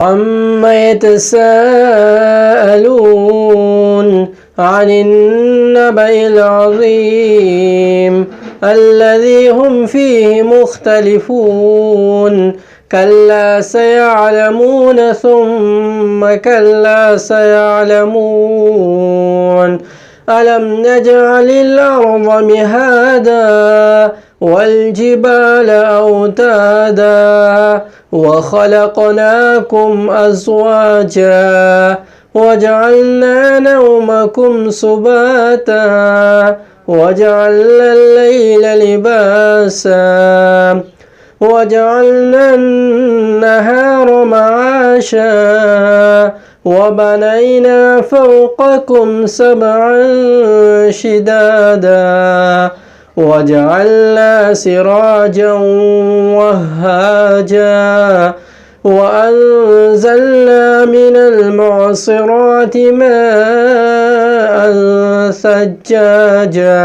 عما يتساءلون عن النبأ العظيم الذي هم فيه مختلفون كلا سيعلمون ثم كلا سيعلمون ألم نجعل الأرض مهادا والجبال أوتادا وخلقناكم أزواجا وجعلنا نومكم سباتا وجعلنا الليل لباسا وجعلنا النهار معاشا وبنينا فوقكم سبعا شدادا وجعلنا سراجا وهاجا وأنزلنا من المعصرات ماء ثجاجا